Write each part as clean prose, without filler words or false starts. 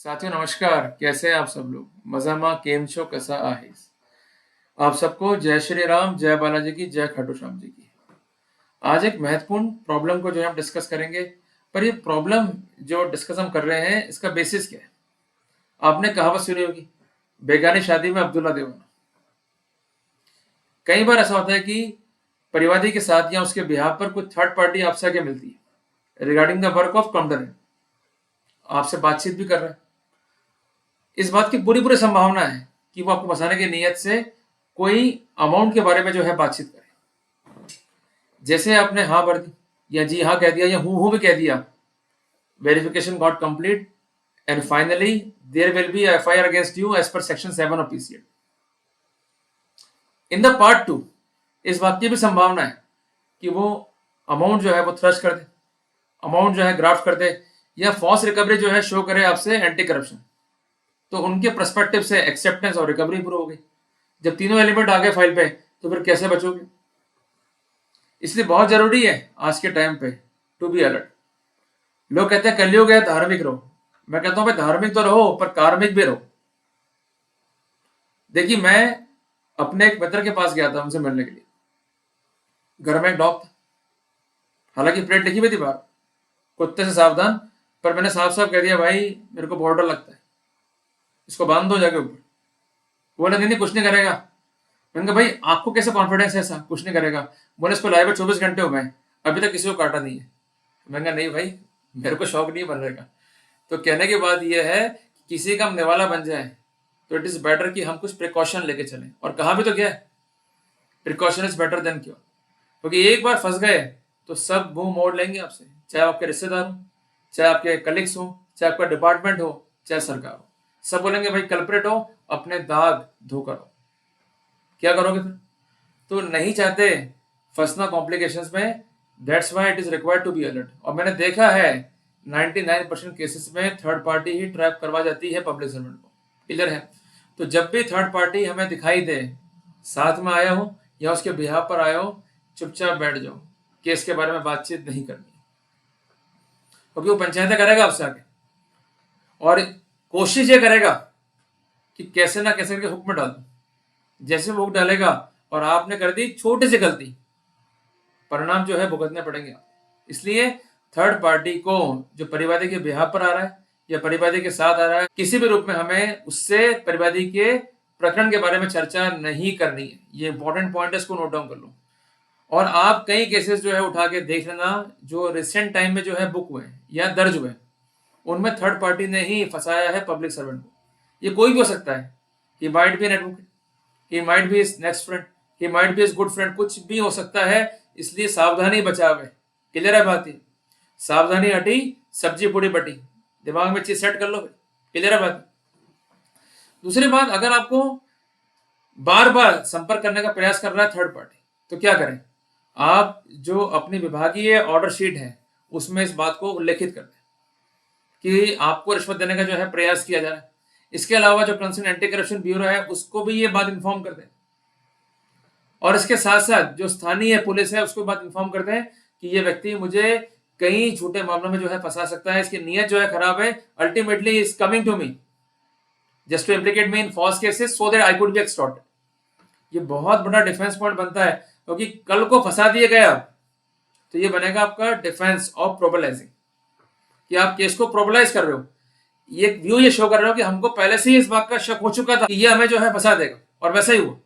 साथियों नमस्कार। कैसे हैं आप सब लोग? मजामा केम छो कसा आहेस? आप सबको जय श्री राम, जय बालाजी की, जय खाटू श्याम जी की। आज एक महत्वपूर्ण प्रॉब्लम को जो है हम डिस्कस करेंगे। पर ये प्रॉब्लम जो डिस्कस हम कर रहे हैं इसका बेसिस क्या है? आपने कहावत सुनी होगी, बेगानी शादी में अब्दुल्ला दीवाना। कई बार ऐसा होता है कि परिवादी के साथ या उसके बिहाफ पर कोई थर्ड पार्टी आपसे आके मिलती है रिगार्डिंग द वर्क ऑफ कॉम्डरेंट, आपसे बातचीत भी कर रहा है। इस बात की पूरी पूरी संभावना है कि वो आपको फंसाने की नीयत से कोई अमाउंट के बारे में जो है बातचीत करे। जैसे आपने हाँ भर दी या जी हाँ कह दिया या हूँ भी कह दिया, verification got complete and finally there will be FIR against you as per section 7 of पीसीएड। इन द पार्ट 2 इस बात की भी संभावना है कि वो अमाउंट जो है वो थ्रस्ट कर दे, अमाउंट जो है ग्राफ्ट कर दे, या फॉल्स रिकवरी जो है शो करे आपसे एंटी करप्शन। तो उनके पर्सपेक्टिव से एक्सेप्टेंस और रिकवरी प्रूव हो गई। जब तीनों एलिमेंट आ गए फाइल पे तो फिर कैसे बचोगे? इसलिए बहुत जरूरी है आज के टाइम पे टू बी अलर्ट। लोग कहते हैं कलयुग है धार्मिक रहो, मैं कहता हूं भाई धार्मिक तो रहो पर कार्मिक भी रहो। देखिए, मैं अपने एक मित्र के पास गया था उनसे मिलने के लिए। घर में एक डॉग था, हालांकि प्लेट लिखी हुई थी बाहर, कुत्ते से सावधान। पर मैंने साफ साफ कह दिया, भाई मेरे को बहुत डर लगता है, इसको बांध दो जाके ऊपर। बोले नहीं नहीं कुछ नहीं करेगा। मैंने कहा भाई आपको कैसे कॉन्फिडेंस है ऐसा कुछ नहीं करेगा? बोले इसको लाए हुए 24 घंटे हो गए, अभी तक किसी को काटा नहीं है। मैंने कहा नहीं भाई, मेरे को शौक नहीं बन रहेगा। तो कहने की बात यह है कि किसी का हम निवाला बन जाए तो इट इज बेटर कि हम कुछ प्रिकॉशन लेके चलें। और कहा भी तो क्या है, precaution is better than cure. क्योंकि एक बार फंस गए तो सब मुंह मोड़ लेंगे आपसे, चाहे आपके रिश्तेदार हो, चाहे आपके कलीग्स हो, चाहे आपका डिपार्टमेंट हो, चाहे सरकार हो। सब बोलेंगे भाई कल्प्रेट हो, अपने दाग धोकर हो। क्या करोगे फिर? तो नहीं चाहते फंसना कॉम्प्लिकेशंस में। That's why it is required to be alert. और मैंने देखा है 99% केसेस में थर्ड पार्टी ही ट्रैप करवा जाती है पब्लिक सर्वेंट को। क्लियर है? तो जब भी थर्ड पार्टी हमें दिखाई दे, साथ में आया हो या उसके बिहाफ पर आया हो, चुपचाप बैठ जाओ, केस के बारे में बातचीत नहीं करनी। क्योंकि वो पंचायतें करेगा आपसे आके, और कोशिश ये करेगा कि कैसे ना कैसे करके हुक्म डाल दो। जैसे वो हुक्म डालेगा और आपने कर दी छोटी सी गलती, परिणाम जो है भुगतने पड़ेंगे। इसलिए थर्ड पार्टी को जो परिवादी के बिहाफ पर आ रहा है या परिवादी के साथ आ रहा है, किसी भी रूप में हमें उससे परिवादी के प्रकरण के बारे में चर्चा नहीं करनी है। ये इंपॉर्टेंट पॉइंट है, इसको नोट डाउन कर लो। और आप कई केसेस जो है उठा के देख लेना जो रिसेंट टाइम में जो है बुक हुए या दर्ज हुए, उनमें थर्ड पार्टी ने ही फंसाया है पब्लिक सर्वेंट को। ये कोई भी हो सकता है, he might be an advocate, he might be his next friend, he might be his good friend, कुछ भी हो सकता है। इसलिए सावधानी बचाव है। क्लियर है बात? सावधानी हटी सब्जी पूरी बटी। दिमाग में चीज सेट कर लो। क्लियर है बात? दूसरी बात, अगर आपको बार बार संपर्क करने का प्रयास कर रहा है थर्ड पार्टी, तो क्या करें? आप जो अपनी विभागीय ऑर्डर शीट है उसमें इस बात को उल्लेखित कर दें कि आपको रिश्वत देने का जो है प्रयास किया जा रहा है। इसके अलावा जो कंसर्न एंटी करप्शन ब्यूरो है उसको भी ये बात इन्फॉर्म कर दें। और इसके साथ साथ जो स्थानीय पुलिस है उसको बात इन्फॉर्म कर दें कि ये व्यक्ति मुझे कई झूठे मामलों में जो है फंसा सकता है, इसकी नीयत जो है खराब है, ultimately is coming to me just to implicate me in false cases so that I could be extorted. ये बहुत बड़ा डिफेंस पॉइंट बनता है, क्योंकि कल को फंसा दिया गया तो ये बनेगा आपका डिफेंस ऑफ प्रोबलाइजिंग, कि आप केस को प्रोबलाइज कर रहे हो। ये व्यू ये शो कर रहे हो कि हमको पहले से ही इस बात का शक हो चुका था कि ये हमें जो है फंसा देगा, और वैसा ही हुआ।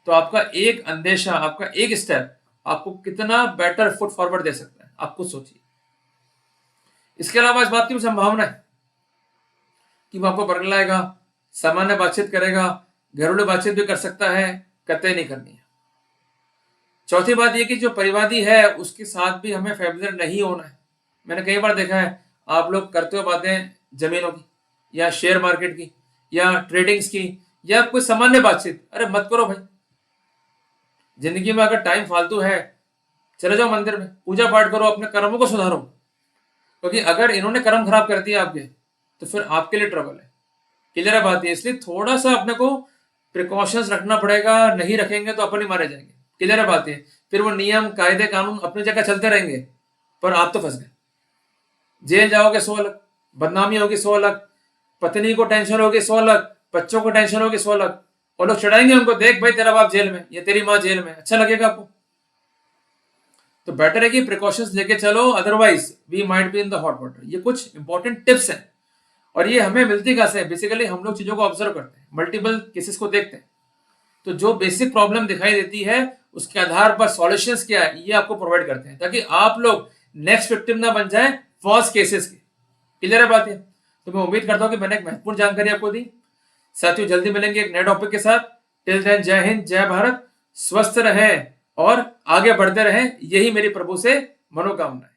तो आपका एक अंदेशा, आपका एक स्टेप आपको कितना बेटर फुट फॉरवर्ड दे सकता है, आप खुद सोचिए। इसके अलावा इस बात की भी संभावना है कि वो आपको बरगलाएगा, सामान्य बातचीत करेगा, घरेलू बातचीत भी कर सकता है, कतई नहीं करनी है। चौथी बात यह कि जो परिवादी है उसके साथ भी हमें फैमिलियर नहीं होना है। मैंने कई बार देखा है आप लोग करते हो बातें जमीनों की या शेयर मार्केट की या ट्रेडिंग्स की या कोई सामान्य बातचीत, अरे मत करो भाई। जिंदगी में अगर टाइम फालतू है, चले जाओ मंदिर में, पूजा पाठ करो, अपने कर्मों को सुधारो। क्योंकि अगर इन्होंने कर्म खराब कर दिया आपके तो फिर आपके लिए ट्रबल है। क्लियर है बात? है इसलिए थोड़ा सा अपने को प्रिकॉशंस रखना पड़ेगा, नहीं रखेंगे तो अपन ही मारे जाएंगे। क्लियर है बात? है फिर वो नियम कायदे कानून अपनी जगह चलते रहेंगे, पर आप तो फंस गए। जेल जाओगे 100 अलग, बदनामी होगी 100 अलग, पत्नी को टेंशन होगी 100 लाख, बच्चों को टेंशन होगी 100 लाख, वो लोग चढ़ाएंगे उनको, देख भाई तेरा बाप जेल में, ये तेरी माँ जेल में, अच्छा लगेगा आपको? तो बेटर है कि प्रिकॉशंस लेके चलो, otherwise we might be in the hot water. ये कुछ इंपॉर्टेंट टिप्स हैं, और ये हमें मिलती कहां से? बेसिकली हम लोग चीजों को ऑब्जर्व करते हैं, मल्टीपल केसेस को देखते हैं, तो जो बेसिक प्रॉब्लम दिखाई देती है उसके आधार पर सॉल्यूशंस क्या है ये आपको प्रोवाइड करते हैं, ताकि आप लोग नेक्स्ट विक्टिम ना बन जाए फॉल्स केसेस की। क्लियर है बात? है तो मैं उम्मीद करता हूं कि मैंने एक महत्वपूर्ण जानकारी आपको दी। साथियों, जल्दी मिलेंगे एक नए टॉपिक के साथ। टिल देन, जय हिंद, जय भारत, स्वस्थ रहे और आगे बढ़ते रहे, यही मेरी प्रभु से मनोकामना है।